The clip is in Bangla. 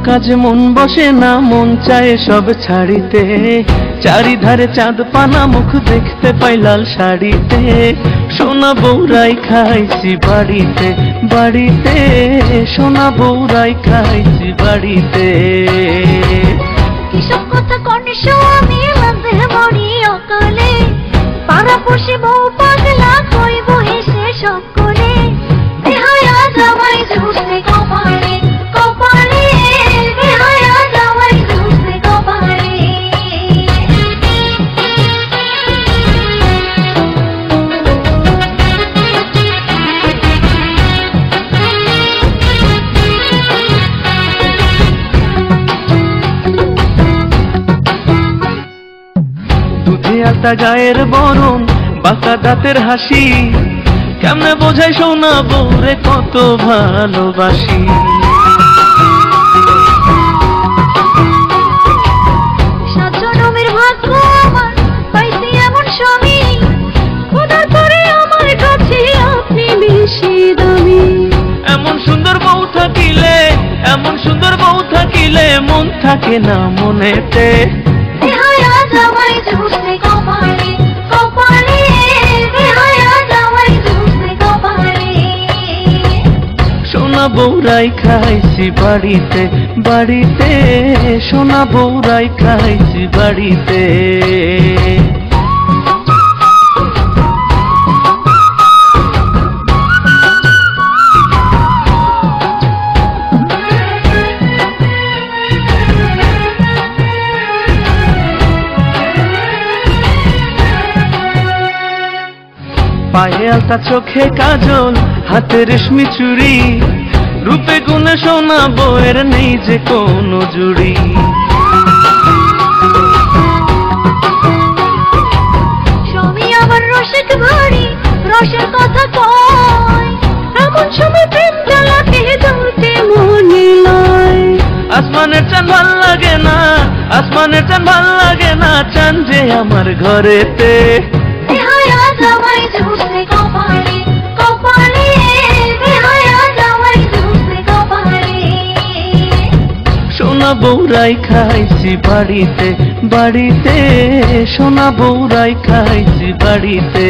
কাজে মন বসে না, মন চায় সব ছাড়িতে। চারিধারে চাঁদ পানা, মুখ দেখতে পাই লাল শাড়িতে। সোনা বউরাই খাইছি বাড়িতে বাড়িতে, সোনা বউরাই খাইছি বাড়িতে। কিসব কথা কনে স্বামী মাঝে মরি অকালে, পাড়া পড়শি বউ পাগলা কইব হেসে সকলে। বেহায়া জামাই ঝুসে কপালে কপালে, বেহায়া জামাই ঝুসে কপালে। দুধে আলতা গায়ের বরণ, বাঁকা দাঁতের হাসি, কেমনে বোঝাই সোনা বউরে কত ভালোবাসি। সাত জনমের ভাগ্য আমার পাইছি এমন স্বামী, খোদার পরে আমার কাছে আপনি বেশি দামি। এমন সুন্দর বউ থাকিলে, এমন সুন্দর বউ থাকিলে মন থাকে না মনেতে। বেহায়া জামাই ঝুসে কপালে কপালে, বেহায়া জামাই ঝুসে কপালে। সোনা বউরাই খাইছি বাড়িতে বাড়িতে, সোনা বউরাই খাইছি বাড়িতে। পায়ে আলতা, চোখে কাজল, হাতে রেশমি চুড়ি, রূপে গুণে সোনা বউয়ের নেই যে কোনো জুড়ি। স্বামী আমার রসিক ভারী, রসের কথা কয়, এমন সময় প্রেম জ্বালাতে জ্বলতে মনে লয়। আসমানের চাঁদ ভাল লাগে না, আসমানের চাঁদ ভাল লাগে না, চাঁদ যে আমার ঘরেতে। বেহায়া জামাই ঝুসে কপালে কপালে, বেহায়া জামাই ঝুসে কপালে। সোনা বউরাই খাইছি বাড়িতে বাড়িতে, সোনা বউরাই খাইছি বাড়িতে।